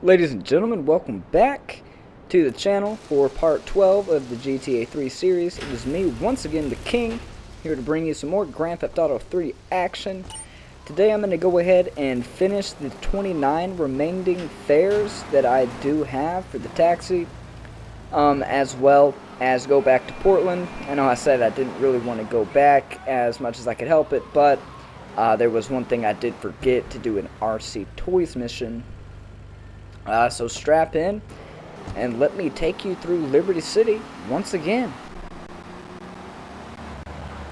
Ladies and gentlemen, welcome back to the channel for part 12 of the GTA 3 series. It is me, once again, the King, here to bring you some more Grand Theft Auto 3 action. Today I'm going to go ahead and finish the 29 remaining fares that I do have for the taxi, as well as go back to Portland. I know I said I didn't really want to go back as much as I could help it, but there was one thing I did forget to do, an RC Toys mission. So strap in and let me take you through Liberty City once again.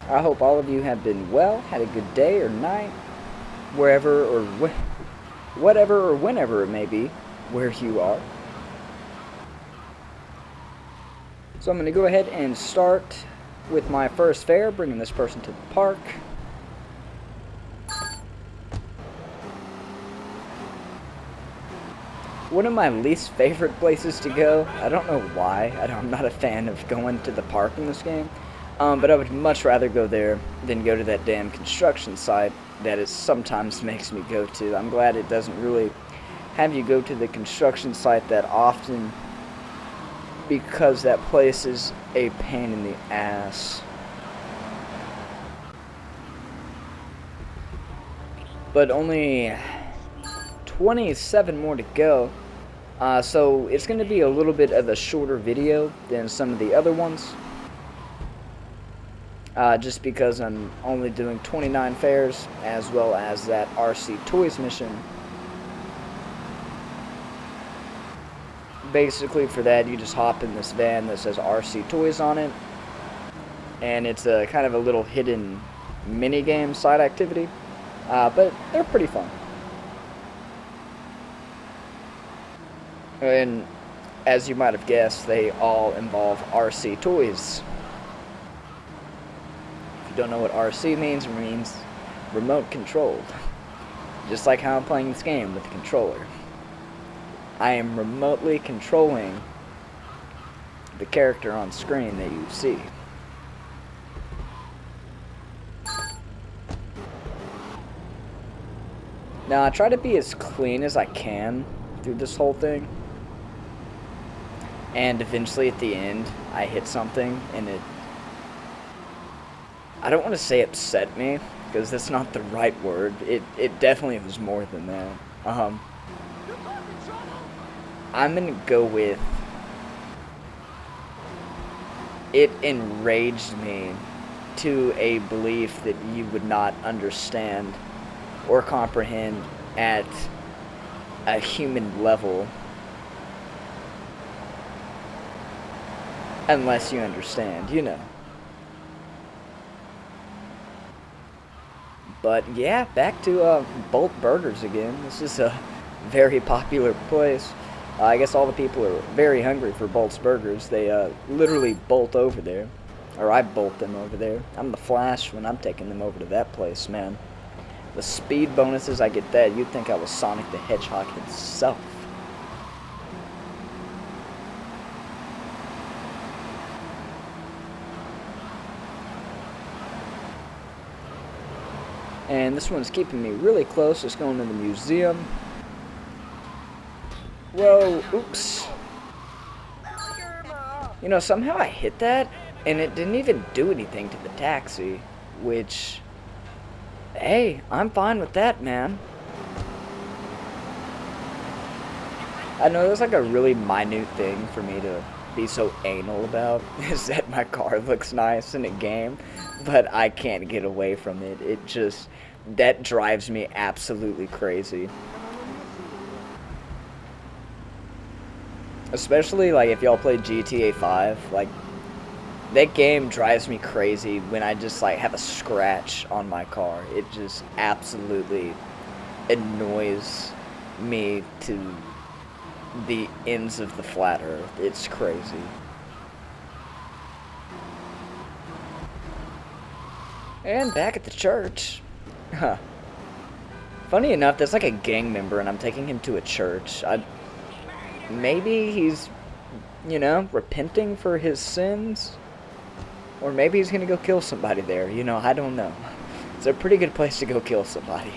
I hope all of you have been well, had a good day or night, wherever or whatever or whenever it may be, where you are. So I'm going to go ahead and start with my first fare, bringing this person to the park. One of my least favorite places to go. I don't know why. I'm not a fan of going to the park in this game. But I would much rather go there than go to that damn construction site that it sometimes makes me go to. I'm glad it doesn't really have you go to the construction site that often, because that place is a pain in the ass. But only 27 more to go. So it's going to be a little bit of a shorter video than some of the other ones. Just because I'm only doing 29 fares as well as that RC Toys mission. Basically for that you just hop in this van that says RC Toys on it. And it's a kind of a little hidden mini game side activity. But they're pretty fun. And as you might have guessed, they all involve RC toys. If you don't know what RC means, it means remote controlled. Just like how I'm playing this game with a controller. I am remotely controlling the character on screen that you see. Now I try to be as clean as I can through this whole thing. And eventually at the end, I hit something, and I don't want to say upset me, because that's not the right word. It definitely was more than that. I'm going to go with, it enraged me to a belief that you would not understand or comprehend at a human level. Unless you understand, you know. But yeah, back to Bolt Burgers again. This is a very popular place. I guess all the people are very hungry for Bolt's Burgers. They literally bolt over there. Or I bolt them over there. I'm the Flash when I'm taking them over to that place, man. The speed bonuses, I get that. You'd think I was Sonic the Hedgehog himself. And this one's keeping me really close. It's going to the museum. Whoa, oops. You know, somehow I hit that, and it didn't even do anything to the taxi. Which, hey, I'm fine with that, man. I know there's like a really minute thing for me to be so anal about, is that my car looks nice in a game, but I can't get away from it. It just, that drives me absolutely crazy. Especially like if y'all play GTA 5, like that game drives me crazy when I just like have a scratch on my car. It just absolutely annoys me to the ends of the flat earth. It's crazy. And back at the church. Huh. Funny enough, there's like a gang member and I'm taking him to a church. Maybe he's, you know, repenting for his sins. Or maybe he's gonna go kill somebody there. You know, I don't know. It's a pretty good place to go kill somebody.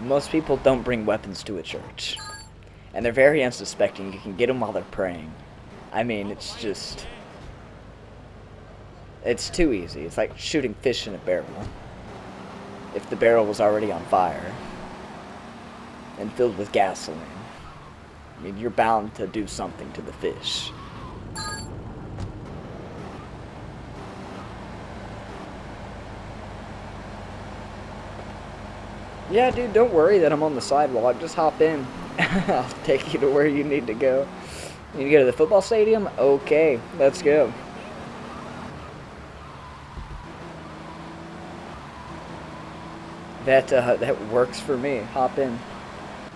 Most people don't bring weapons to a church. And they're very unsuspecting. You can get them while they're praying. I mean, it's just... It's too easy. It's like shooting fish in a barrel. If the barrel was already on fire and filled with gasoline, I mean, you're bound to do something to the fish. Yeah, dude, don't worry that I'm on the sidewalk. Just hop in. I'll take you to where you need to go. You need to go to the football stadium? Okay, let's go. That works for me. Hop in.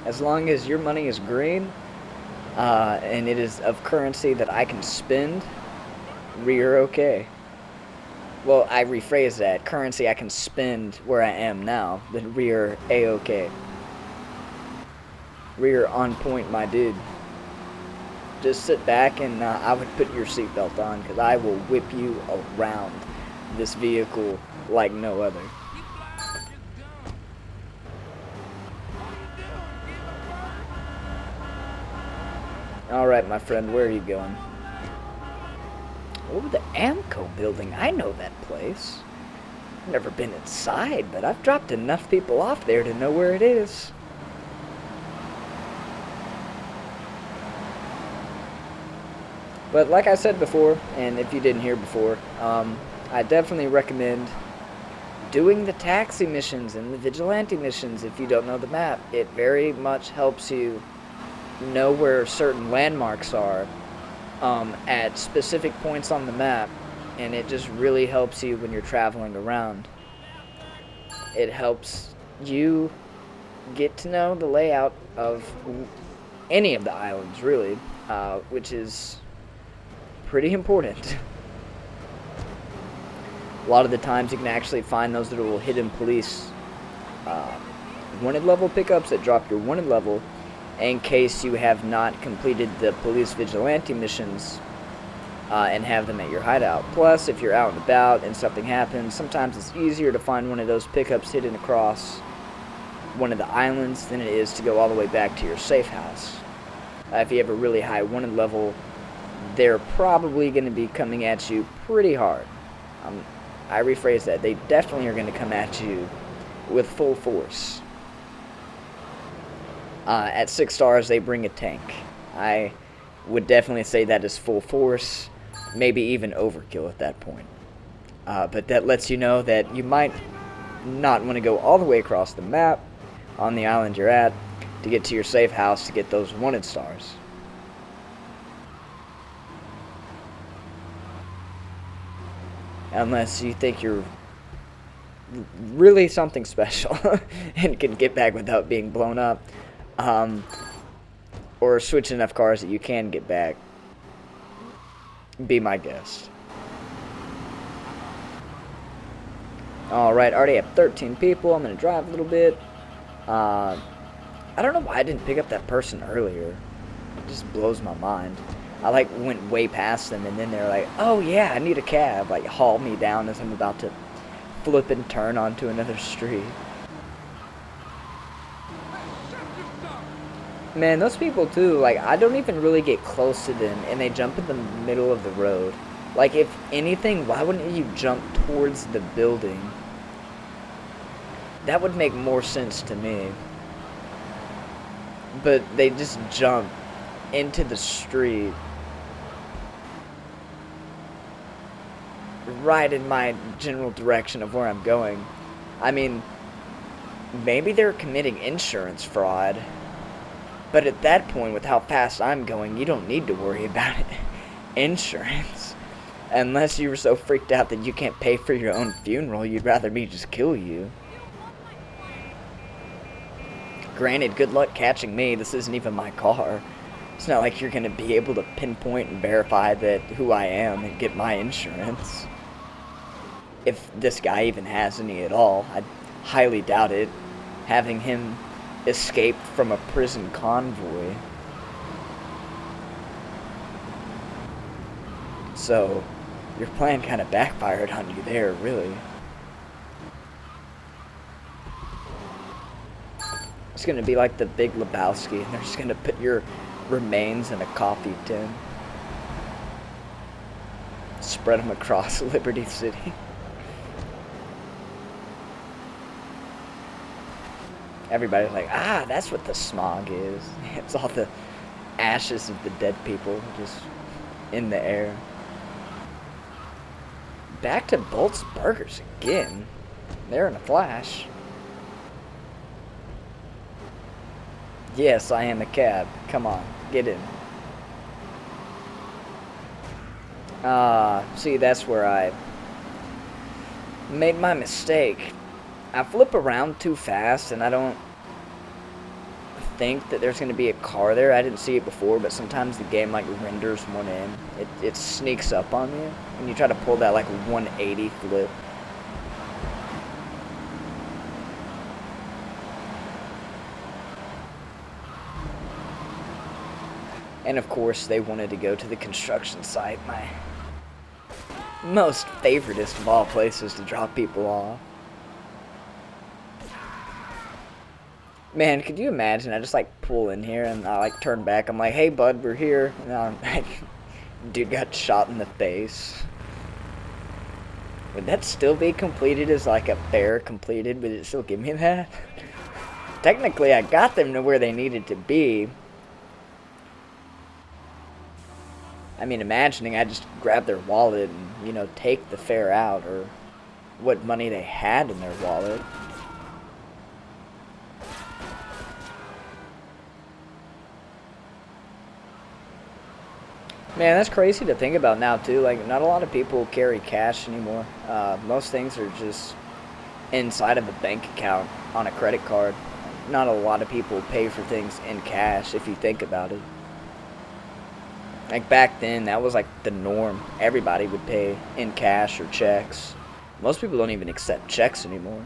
As long as your money is green, and it is of currency that I can spend, we're okay. Well, I rephrase that. Currency I can spend where I am now, then we're A-okay. We're on point, my dude. Just sit back and I would put your seatbelt on, because I will whip you around this vehicle like no other. Alright, my friend, where are you going? Oh, the Amco building. I know that place. I've never been inside, but I've dropped enough people off there to know where it is. But like I said before, and if you didn't hear before, I definitely recommend doing the taxi missions and the vigilante missions if you don't know the map. It very much helps you know where certain landmarks are at specific points on the map, and it just really helps you when you're traveling around. It helps you get to know the layout of any of the islands, really, which is pretty important. A lot of the times you can actually find those little hidden police wanted level pickups that drop your wanted level in case you have not completed the police vigilante missions and have them at your hideout. Plus, if you're out and about and something happens, sometimes it's easier to find one of those pickups hidden across one of the islands than it is to go all the way back to your safe house. If you have a really high wanted level, they're probably going to be coming at you pretty hard. I rephrase that. They definitely are going to come at you with full force. At 6 stars, they bring a tank. I would definitely say that is full force, maybe even overkill at that point. But that lets you know that you might not want to go all the way across the map on the island you're at to get to your safe house to get those wanted stars. Unless you think you're really something special and can get back without being blown up. Or switch enough cars that you can get back. Be my guest. Alright, already have 13 people. I'm going to drive a little bit. I don't know why I didn't pick up that person earlier. It just blows my mind. I went way past them, and then they're like, oh yeah, I need a cab. Haul me down as I'm about to flip and turn onto another street. Man, those people too, I don't even really get close to them, and they jump in the middle of the road. If anything, why wouldn't you jump towards the building? That would make more sense to me. But they just jump into the street. Right in my general direction of where I'm going. I mean, maybe they're committing insurance fraud. But at that point, with how fast I'm going, you don't need to worry about it. Insurance. Unless you were so freaked out that you can't pay for your own funeral, you'd rather me just kill you. Granted, good luck catching me. This isn't even my car. It's not like you're going to be able to pinpoint and verify that who I am and get my insurance. If this guy even has any at all, I highly doubt it. Having him escaped from a prison convoy. So, your plan kind of backfired on you there, really. It's gonna be like the Big Lebowski, and they're just gonna put your remains in a coffee tin. Spread them across Liberty City. Everybody's like, ah, that's what the smog is. It's all the ashes of the dead people just in the air. Back to Bolt's Burgers again. They're in a flash. Yes, I am a cab. Come on, get in. See, that's where I made my mistake. I flip around too fast, and I don't think that there's going to be a car there. I didn't see it before, but sometimes the game like renders one in. It sneaks up on you when you try to pull that like 180 flip. And of course, they wanted to go to the construction site, my most favoritist of all places to drop people off. Man, could you imagine? I just like pull in here and I like turn back. I'm like, hey bud, we're here. And dude got shot in the face. Would that still be completed as like a fair completed? Would it still give me that? Technically, I got them to where they needed to be. I mean, imagining I just grab their wallet and, you know, take the fare out, or what money they had in their wallet. Man, that's crazy to think about now, too. Like, not a lot of people carry cash anymore. Most things are just inside of a bank account on a credit card. Not a lot of people pay for things in cash, if you think about it. Like back then, that was like the norm. Everybody would pay in cash or checks. Most people don't even accept checks anymore,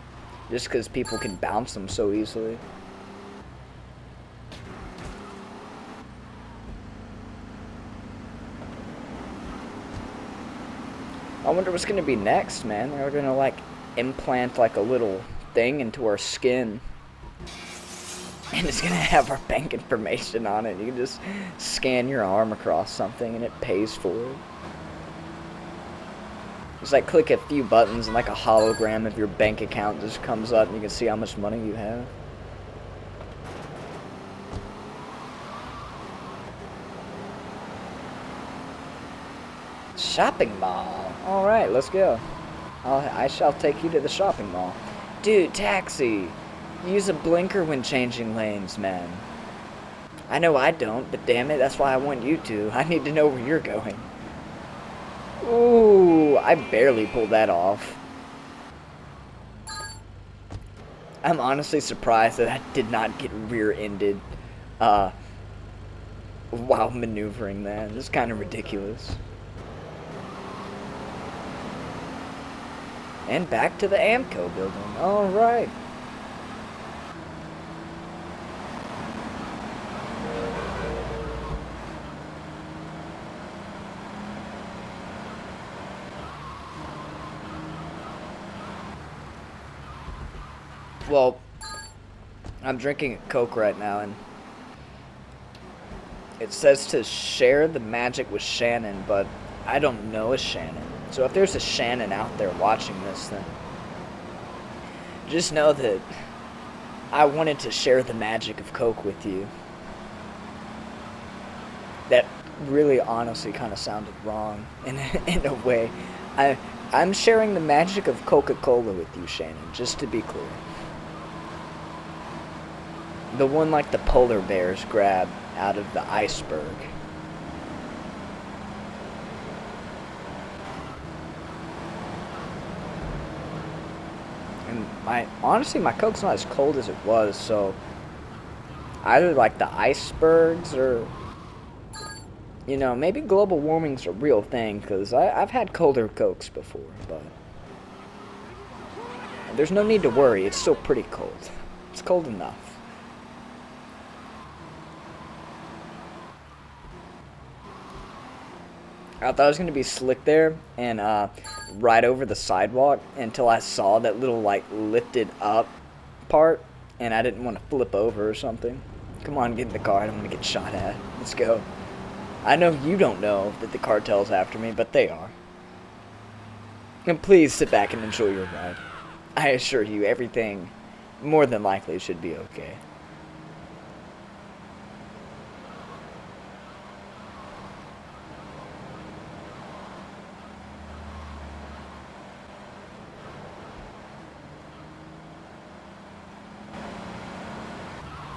just because people can bounce them so easily. I wonder what's gonna be next, man. They're gonna like implant like a little thing into our skin. And it's going to have our bank information on it. You can just scan your arm across something and it pays for it. Just like click a few buttons and like a hologram of your bank account just comes up and you can see how much money you have. Shopping mall. Alright, let's go. I shall take you to the shopping mall. Dude, taxi. Use a blinker when changing lanes, man. I know I don't, but damn it, that's why I want you to. I need to know where you're going. Ooh, I barely pulled that off. I'm honestly surprised that I did not get rear-ended while maneuvering that. It's kind of ridiculous. And back to the Amco building. Alright. Well, I'm drinking a Coke right now, and it says to share the magic with Shannon, but I don't know a Shannon. So if there's a Shannon out there watching this, then just know that I wanted to share the magic of Coke with you. That really honestly kind of sounded wrong in a way. I'm sharing the magic of Coca-Cola with you, Shannon, just to be clear. The one like the polar bears grab out of the iceberg. And honestly, my Coke's not as cold as it was, so either like the icebergs or, you know, maybe global warming's a real thing, because I've had colder Cokes before, but there's no need to worry. It's still pretty cold. It's cold enough. I thought I was going to be slick there and ride over the sidewalk until I saw that little, like, lifted up part and I didn't want to flip over or something. Come on, get in the car. I don't want to get shot at. Let's go. I know you don't know that the cartel's after me, but they are. And please sit back and enjoy your ride. I assure you, everything more than likely should be okay.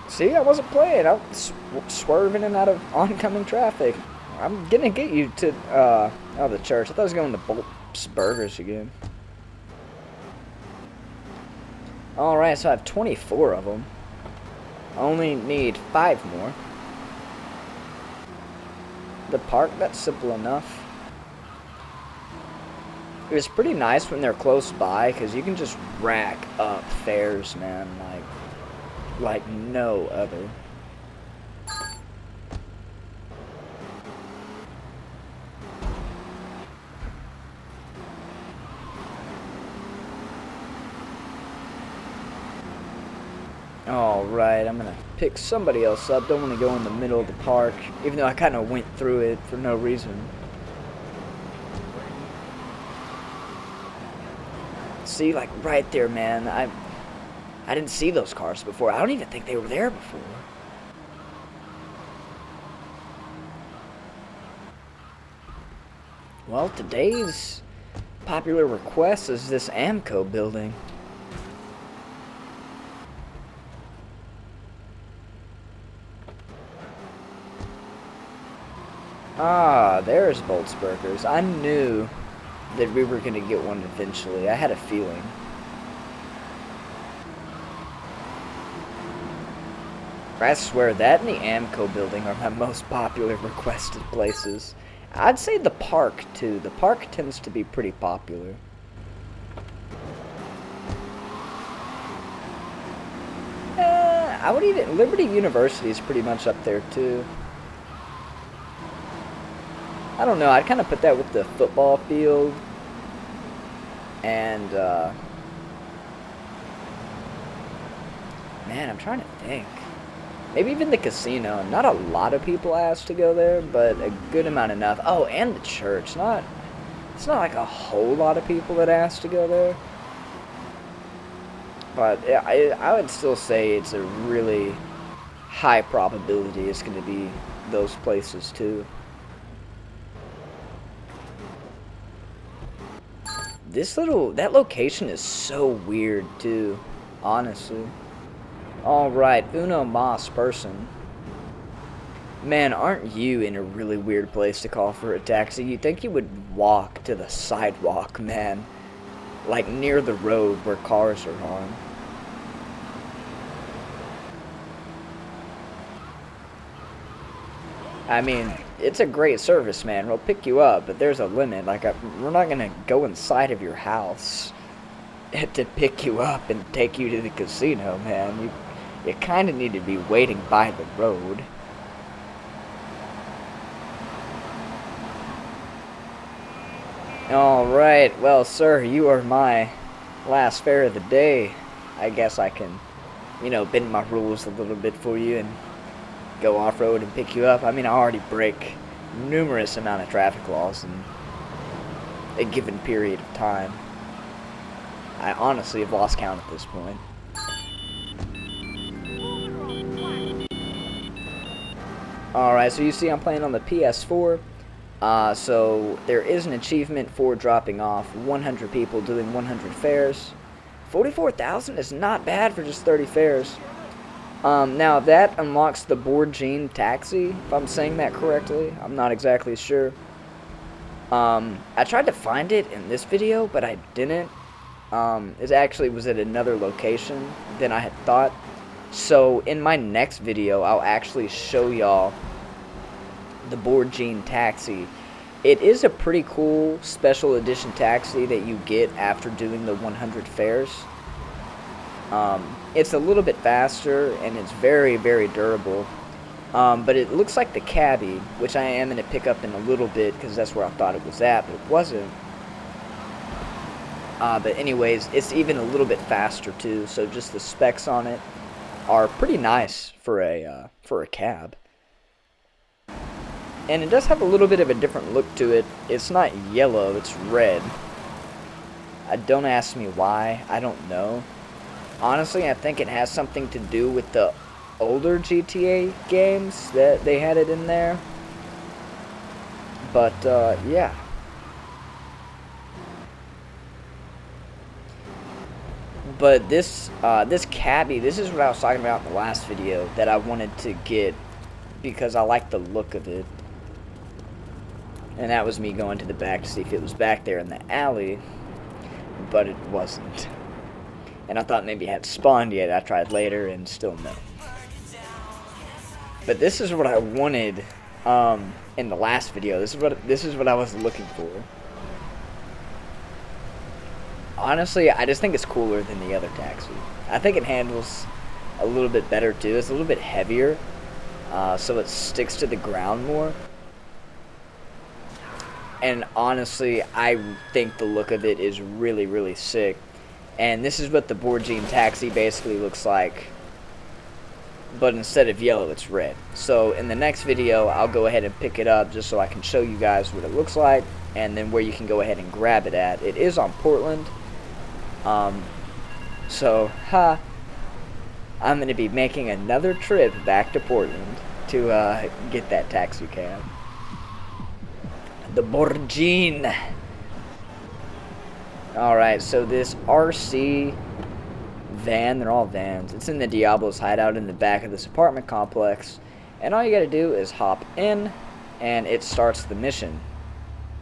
See, I wasn't playing. I was swerving in and out of oncoming traffic. I'm gonna get you to, the church. I thought I was going to Bolt's Burgers again. Alright, so I have 24 of them. I only need 5 more. The park, that's simple enough. It was pretty nice when they're close by, because you can just rack up fares, man, like no other. Alright, I'm gonna pick somebody else up. Don't want to go in the middle of the park, even though I kind of went through it for no reason. See, like right there, man. I didn't see those cars before. I don't even think they were there before. Well, today's popular request is this Amco building. Ah, there's Bolt's Burgers. I knew that we were going to get one eventually. I had a feeling. I swear, that and the Amco building are my most popular requested places. I'd say the park, too. The park tends to be pretty popular. I would even... Liberty University is pretty much up there, too. I don't know, I'd kind of put that with the football field. And, man, I'm trying to think. Maybe even the casino. Not a lot of people asked to go there, but a good amount enough. Oh, and the church. It's not like a whole lot of people that asked to go there. But I would still say it's a really high probability it's going to be those places too. That location is so weird too, honestly. Alright, Uno Mas person. Man, aren't you in a really weird place to call for a taxi? You'd think you would walk to the sidewalk, man. Like near the road where cars are on. I mean, it's a great service, man. We'll pick you up, but there's a limit. Like, we're not gonna go inside of your house to pick you up and take you to the casino, man. You kind of need to be waiting by the road. Alright, well, sir, you are my last fare of the day. I guess I can, bend my rules a little bit for you and go off-road and pick you up. I mean, I already break numerous amount of traffic laws in a given period of time. I honestly have lost count at this point. Alright, so you see I'm playing on the PS4. So there is an achievement for dropping off 100 people doing 100 fares. 44,000 is not bad for just 30 fares. Now that unlocks the Board Gene taxi, if I'm saying that correctly. I'm not exactly sure. I tried to find it in this video, but I didn't. It actually was at another location than I had thought. So in my next video, I'll actually show y'all the Board Gene taxi. It is a pretty cool special edition taxi that you get after doing the 100 fares. It's a little bit faster and it's very, very durable. But it looks like the Cabbie, which I am going to pick up in a little bit because that's where I thought it was at, but it wasn't. But anyways, it's even a little bit faster too, so just the specs on it are pretty nice for a cab. And it does have a little bit of a different look to it. It's not yellow, it's red. Don't ask me why, I don't know. Honestly, I think it has something to do with the older GTA games that they had it in there. But, yeah. But this Cabbie, this is what I was talking about in the last video that I wanted to get because I like the look of it. And that was me going to the back to see if it was back there in the alley, but it wasn't. And I thought maybe it had spawned yet. I tried later and still no. But this is what I wanted in the last video. This is what I was looking for. Honestly, I just think it's cooler than the other taxi. I think it handles a little bit better too. It's a little bit heavier, so it sticks to the ground more. And honestly, I think the look of it is really, really sick. And this is what the Borgine taxi basically looks like. But instead of yellow, it's red. So in the next video, I'll go ahead and pick it up just so I can show you guys what it looks like. And then where you can go ahead and grab it at. It is on Portland. I'm going to be making another trip back to Portland to get that taxi cab. The Borgine. Alright, so this RC van, they're all vans. It's in the Diablo's hideout in the back of this apartment complex. And all you gotta do is hop in, and it starts the mission.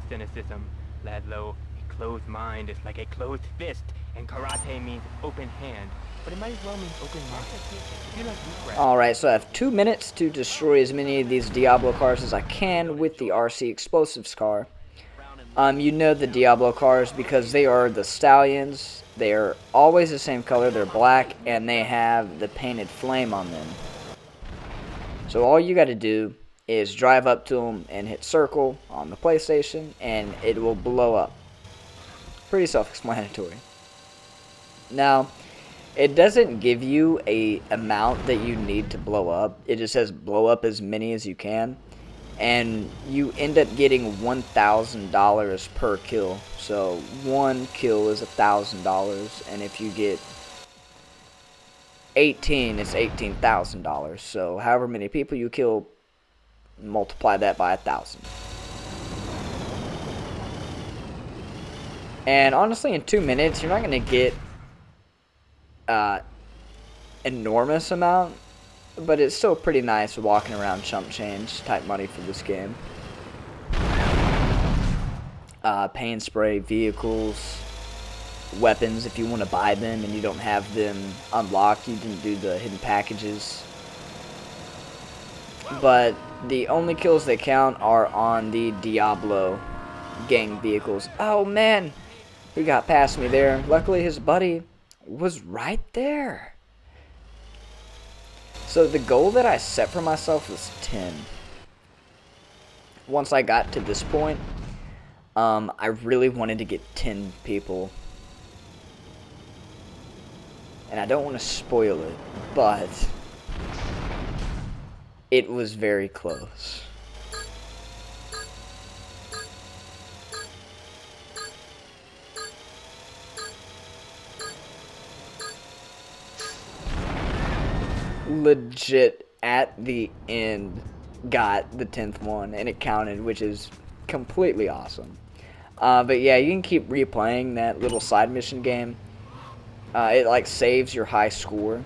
Cynicism, lad low, a closed mind is like a closed fist, and karate means open hand. But it might as well mean open market. Alright, so I have 2 minutes to destroy as many of these Diablo cars as I can with the RC Explosives car. You know the Diablo cars because they are the Stallions. They are always the same color. They're black, and they have the painted flame on them. So all you got to do is drive up to them and hit circle on the PlayStation, and it will blow up. Pretty self-explanatory. Now, it doesn't give you a amount that you need to blow up. It just says blow up as many as you can. And you end up getting $1,000 per kill. So one kill is $1,000, and if you get 18, it's $18,000. So however many people you kill, multiply that by 1,000. And honestly, in 2 minutes, you're not going to get enormous amount. But it's still pretty nice walking around chump change type money for this game. Paint spray, vehicles, weapons if you want to buy them and you don't have them unlocked. You didn't do the hidden packages. But the only kills that count are on the Diablo gang vehicles. Oh man, he got past me there. Luckily his buddy was right there. So the goal that I set for myself was 10. Once I got to this point, I really wanted to get 10 people. And I don't want to spoil it, but it was very close. Legit at the end got the 10th one and it counted, which is completely awesome. But yeah, you can keep replaying that little side mission game. It like saves your high score.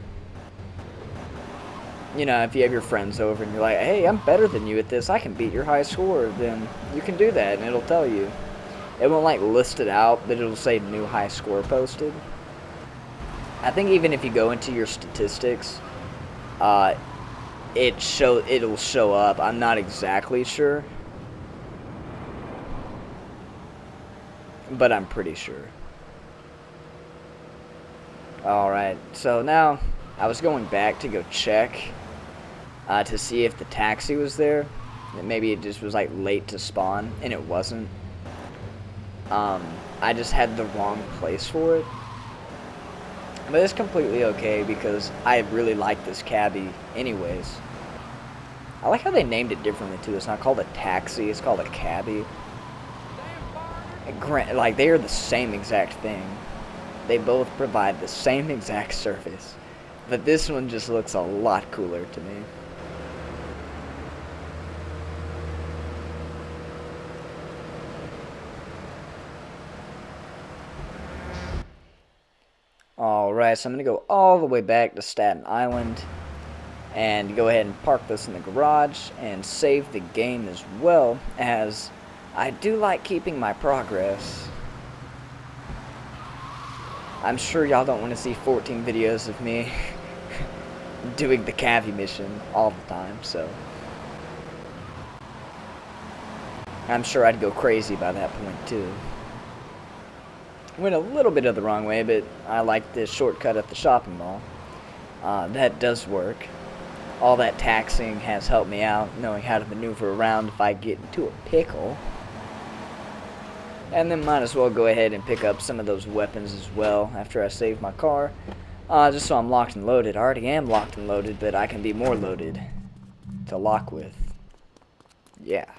You know, if you have your friends over and you're like, hey, I'm better than you at this, I can beat your high score, then you can do that and it'll tell you. It won't like list it out, but it'll say new high score posted. I think even if you go into your statistics, it'll show up. I'm not exactly sure, but I'm pretty sure. Alright, so now I was going back to go check to see if the taxi was there. Maybe it just was like late to spawn, and it wasn't. I just had the wrong place for it. But it's completely okay because I really like this Cabbie anyways. I like how they named it differently too. It's not called a taxi, it's called a Cabbie. Like, they are the same exact thing. They both provide the same exact service. But this one just looks a lot cooler to me. Alright, so I'm going to go all the way back to Staten Island and go ahead and park this in the garage and save the game, as well as I do like keeping my progress. I'm sure y'all don't want to see 14 videos of me doing the Cabbie mission all the time, so I'm sure I'd go crazy by that point too. Went a little bit of the wrong way, but I like this shortcut at the shopping mall. That does work. All that taxing has helped me out, knowing how to maneuver around if I get into a pickle. And then might as well go ahead and pick up some of those weapons as well after I save my car. Just so I'm locked and loaded. I already am locked and loaded, but I can be more loaded to lock with. Yeah.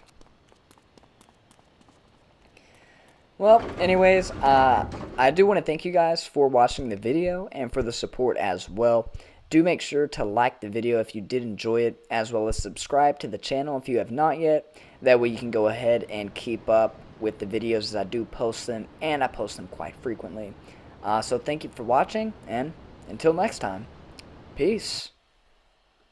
Well, anyways, I do want to thank you guys for watching the video and for the support as well. Do make sure to like the video if you did enjoy it, as well as subscribe to the channel if you have not yet. That way you can go ahead and keep up with the videos as I do post them, and I post them quite frequently. So thank you for watching, and until next time, peace.